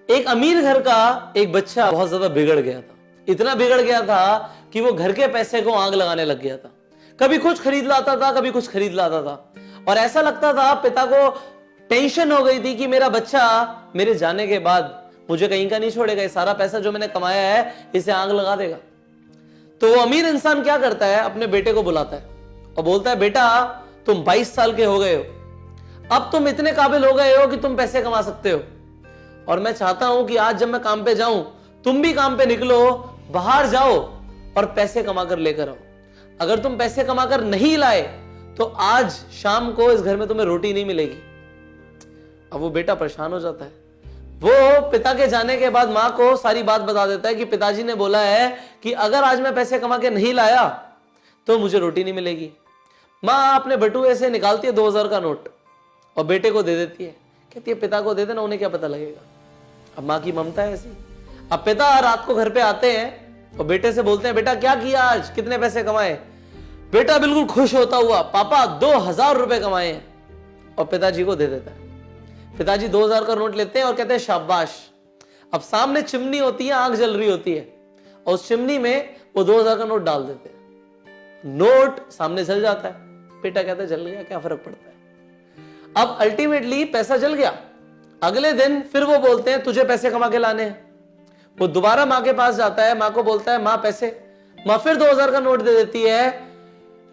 एक अमीर घर का एक बच्चा बहुत ज्यादा बिगड़ गया था। इतना बिगड़ गया था कि वो घर के पैसे को आग लगाने लग गया था। कभी कुछ खरीद लाता था, कभी कुछ खरीद लाता था, और ऐसा लगता था पिता को टेंशन हो गई थी कि मेरा बच्चा मेरे जाने के बाद मुझे कहीं का नहीं छोड़ेगा, ये सारा पैसा जो मैंने कमाया है इसे आग लगा देगा। तो वो अमीर इंसान क्या करता है, अपने बेटे को बुलाता है और बोलता है, बेटा तुम 22 साल के हो गए हो, अब तुम इतने काबिल हो गए हो कि तुम पैसे कमा सकते हो, और मैं चाहता हूं कि आज जब मैं काम पे जाऊं तुम भी काम पे निकलो, बाहर जाओ और पैसे कमा कर लेकर आओ। अगर तुम पैसे कमाकर नहीं लाए तो आज शाम को इस घर में तुम्हें रोटी नहीं मिलेगी। अब वो बेटा परेशान हो जाता है। वो पिता के जाने के बाद मां को सारी बात बता देता है कि पिताजी ने बोला है कि अगर आज मैं पैसे कमा के नहीं लाया तो मुझे रोटी नहीं मिलेगी। मां अपने बटुए से निकालती है 2000 का नोट और बेटे को दे देती है, कहती है पिता को दे देना, उन्हें क्या पता लगेगा। अब मां की ममता है ऐसी। अब पिता रात को घर पे आते हैं और बेटे से बोलते हैं, बेटा क्या किया आज, कितने पैसे कमाए। बेटा बिल्कुल खुश होता हुआ, पापा 2000 रुपए कमाए हैं, और पिताजी को दे देता है। पिताजी 2000 का नोट लेते हैं और कहते हैं शाबाश। अब सामने चिमनी होती है, आग जल रही होती है, और उस चिमनी में वो 2000 का नोट डाल देते हैं। नोट सामने जल जाता है। बेटा कहता है जल गया, क्या फर्क पड़ता है। अब अल्टीमेटली पैसा जल गया। अगले दिन फिर वो बोलते हैं तुझे पैसे कमा के लाने हैं। वो दोबारा मां के पास जाता है, मां को बोलता है मां पैसे। मां फिर 2000 का नोट दे देती है।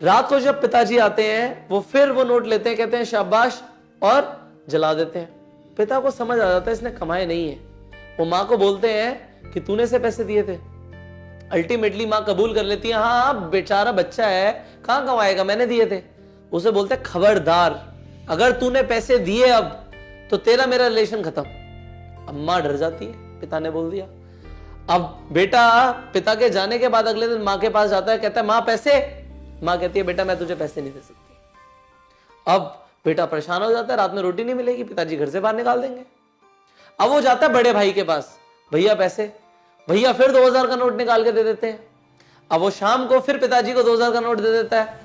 रात को जब पिताजी आते हैं वो फिर वो नोट लेते हैं, कहते हैं शाबाश, और जला देते हैं। पिता को समझ आ जाता है इसने कमाए नहीं है। वो मां को बोलते हैं कि तूने से पैसे दिए थे। अल्टीमेटली मां कबूल कर लेती है, हाँ बेचारा बच्चा है, कहां कमाएगा, मैंने दिए थे। उसे बोलते हैं खबरदार, अगर तूने पैसे दिए अब तो तेरा मेरा रिलेशन खत्म। अब मां डर जाती है, पिता ने बोल दिया। अब बेटा पिता के जाने के बाद अगले दिन मां के पास जाता है, कहता है मां पैसे। मां कहती है बेटा मैं तुझे पैसे नहीं दे सकती। अब बेटा परेशान हो जाता है, रात में रोटी नहीं मिलेगी, पिताजी घर से बाहर निकाल देंगे। अब वो जाता है बड़े भाई के पास, भैया पैसे। भैया फिर 2000 का नोट निकाल के दे देते हैं। अब वो शाम को फिर पिताजी को 2000 का नोट दे देता है।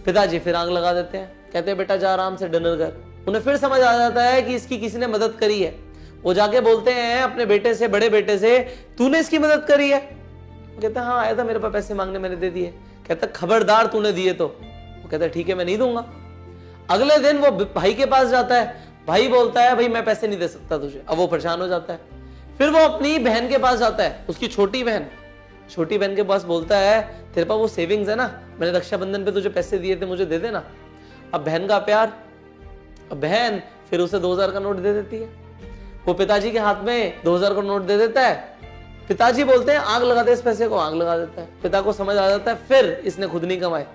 पिताजी फिर आग लगा देते हैं, कहते हैं बेटा जा आराम से डिनर कर। उन्हें फिर समझ आ जाता है कि इसकी किसी ने मदद करी है। वो जाके बोलते हैं अपने बेटे से, बड़े बेटे से, तूने इसकी मदद करी है। वो कहता है हाँ आया था मेरे पास पैसे मांगने, मैंने दे दिए। कहता खबरदार तूने दिए तो। वो कहता है ठीक है मैं नहीं दूंगा। अगले दिन वो भाई के पास जाता है। भाई बोलता है भाई मैं पैसे नहीं दे सकता तुझे। अब वो परेशान हो जाता है। फिर वो अपनी बहन के पास जाता है, उसकी छोटी बहन के पास बोलता है तेरे पास वो सेविंग्स है ना, मैंने रक्षाबंधन पे तुझे पैसे दिए थे, मुझे दे देना। अब बहन का प्यार। अब बहन फिर उसे 2000 का नोट दे देती है। वो पिताजी के हाथ में 2000 का नोट दे देता है। पिताजी बोलते हैं आग लगा दे इस पैसे को, आग लगा देता है। पिता को समझ आ जाता है फिर इसने खुद नहीं कमाए।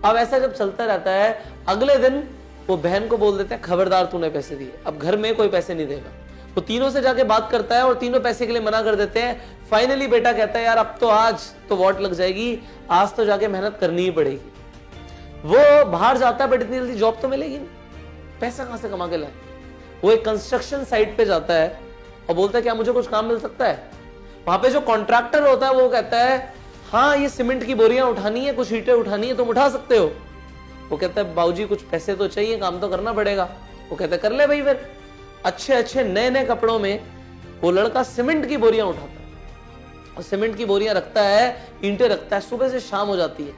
अब ऐसा जब चलता रहता है, अगले दिन वो बहन को बोल देते हैं खबरदार तूने पैसे दिए, अब घर में कोई पैसे नहीं देगा। वो तीनों से जाके बात करता है और तीनों पैसे के लिए मना कर देते हैं। फाइनली बेटा कहता है यार अब तो आज तो वॉट लग जाएगी, आज तो जाके मेहनत करनी ही पड़ेगी। वो बाहर जाता है बट इतनी जल्दी जॉब तो मिलेगी नहीं, पैसा कहां से कमा के लाए। वो एक कंस्ट्रक्शन साइट पे जाता है और बोलता है क्या मुझे कुछ काम मिल सकता है। वहां पे जो कॉन्ट्रैक्टर होता है वो कहता है हाँ ये सीमेंट की बोरियां उठानी है, कुछ ईंटें उठानी है, तुम उठा सकते हो। वो कहता है बाबूजी कुछ पैसे तो चाहिए, काम तो करना पड़ेगा। वो कहता है कर ले भाई। फिर अच्छे अच्छे नए नए कपड़ों में वो लड़का सीमेंट की बोरियां उठाता है और सीमेंट की बोरियां रखता है, ईंटें रखता है। सुबह से शाम हो जाती है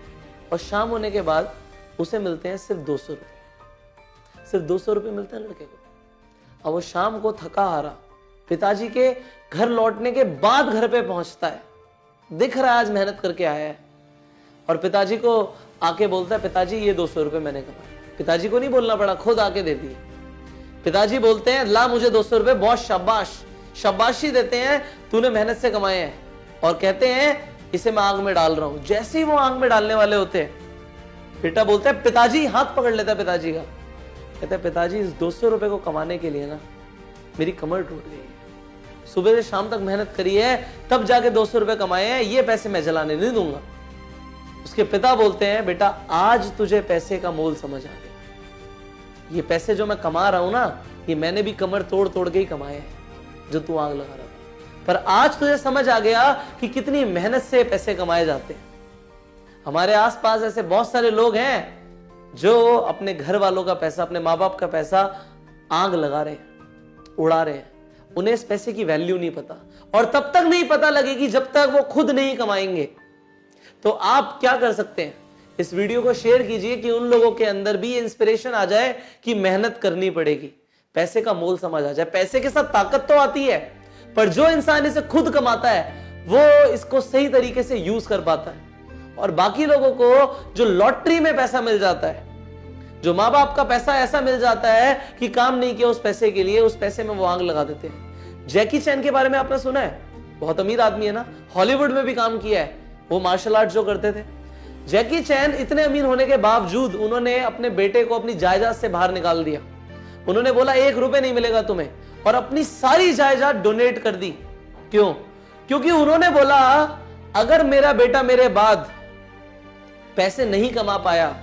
और शाम होने के बाद उसे मिलते हैं सिर्फ 200 रुपए। सिर्फ 200 रुपए मिलते हैं लड़के को। अब वो शाम को थका हारा पिताजी के घर लौटने के बाद घर पे पहुंचता है, दिख रहा है आज मेहनत करके आया है, और पिताजी को आके बोलता है पिताजी ये 200 रुपए मैंने कमाए। पिताजी को नहीं बोलना पड़ा, खुद आके दे दिए। पिताजी बोलते हैं ला मुझे 200 रुपए, बहुत शाबाश, शाबाशी देते हैं, तूने मेहनत से कमाए हैं, और कहते हैं इसे मैं आग में डाल रहा हूं। जैसे ही वो आग में डालने वाले होते हैं, बेटा बोलता है पिताजी, हाथ पकड़ लेता है पिताजी का, कहता है पिताजी इस 200 रुपए को कमाने के लिए ना मेरी कमर टूट गई है, सुबह से शाम तक मेहनत करी है तब जाके 200 रुपए कमाए हैं, ये पैसे मैं जलाने नहीं दूंगा। उसके पिता बोलते हैं बेटा आज तुझे पैसे का मोल समझ आ गया, ये पैसे जो मैं कमा रहा हूं ना ये मैंने भी कमर तोड़ तोड़ के ही कमाए हैं जो तू आग लगा रहा था, पर आज तुझे समझ आ गया कि कितनी मेहनत से पैसे कमाए जाते हैं। हमारे आसपास ऐसे बहुत सारे लोग हैं जो अपने घर वालों का पैसा, अपने माँ बाप का पैसा आग लगा रहे हैं, उड़ा रहे हैं। उन्हें इस पैसे की वैल्यू नहीं पता, और तब तक नहीं पता लगेगी जब तक वो खुद नहीं कमाएंगे। तो आप क्या कर सकते हैं, इस वीडियो को शेयर कीजिए कि उन लोगों के अंदर भी इंस्पिरेशन आ जाए कि मेहनत करनी पड़ेगी, पैसे का मोल समझ आ जाए। पैसे के साथ ताकत तो आती है, पर जो इंसान इसे खुद कमाता है वो इसको सही तरीके से यूज कर पाता है। और बाकी लोगों को जो लॉटरी में पैसा मिल जाता है, जो माँ बाप का पैसा ऐसा मिल जाता है कि काम नहीं किया उस पैसे के लिए, उस पैसे में वो आग लगा देते हैं। जैकी चैन के बारे में आपने सुना है, बहुत अमीर आदमी है ना, हॉलीवुड में भी काम किया है, वो मार्शल आर्ट जो करते थे। जैकी चैन इतने अमीर होने के बावजूद उन्होंने अपने बेटे को अपनी जायदाद से बाहर निकाल दिया। उन्होंने बोला 1 रुपए नहीं मिलेगा तुम्हें, और अपनी सारी जायदाद डोनेट कर दी। क्यों? क्योंकि उन्होंने बोला अगर मेरा बेटा मेरे बाद पैसे नहीं कमा पाया,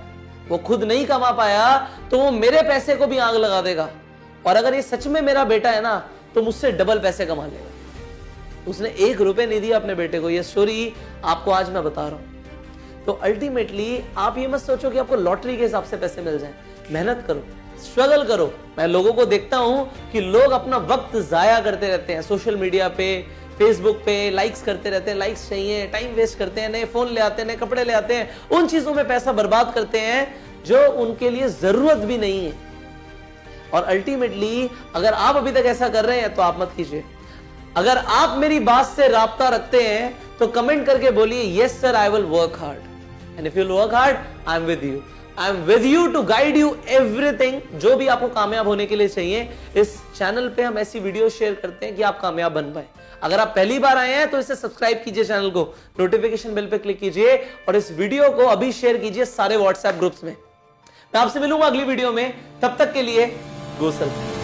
वो खुद नहीं कमा पाया, तो वो मेरे पैसे को भी आग लगा देगा, और अगर ये सच में मेरा बेटा है ना तो मुझसे डबल पैसे कमा लेगा। उसने 1 रुपए नहीं दिया अपने बेटे को। ये स्टोरी आपको आज मैं बता रहा हूं। तो अल्टीमेटली आप ये मत सोचो कि आपको लॉटरी के हिसाब से पैसे मिल जाए। मेहनत करो, स्ट्रगल करो। मैं लोगों को देखता हूं कि लोग अपना वक्त जाया करते रहते हैं सोशल मीडिया पे, फेसबुक पे, लाइक्स करते रहते हैं, लाइक्स चाहिए, टाइम वेस्ट करते हैं, नए फोन ले आते हैं, नए कपड़े ले आते हैं, उन चीजों में पैसा बर्बाद करते हैं जो उनके लिए जरूरत भी नहीं है। और अल्टीमेटली अगर आप अभी तक ऐसा कर रहे हैं तो आप मत कीजिए। अगर आप मेरी बात से राब्ता रखते हैं तो कमेंट करके बोलिए yes sir, I will work hard, and if you work hard I am with you. I am with you to guide you everything, जो भी आपको कामयाब होने के लिए चाहिए। इस चैनल पे हम ऐसी वीडियो शेयर करते हैं कि आप कामयाब बन पाए। अगर आप पहली बार आए हैं तो इसे सब्सक्राइब कीजिए, चैनल को नोटिफिकेशन बेल पे क्लिक कीजिए, और इस वीडियो को अभी शेयर कीजिए सारे व्हाट्सएप ग्रुप्स में। मैं आपसे मिलूंगा अगली वीडियो में, तब तक के लिए गो सेल्फ।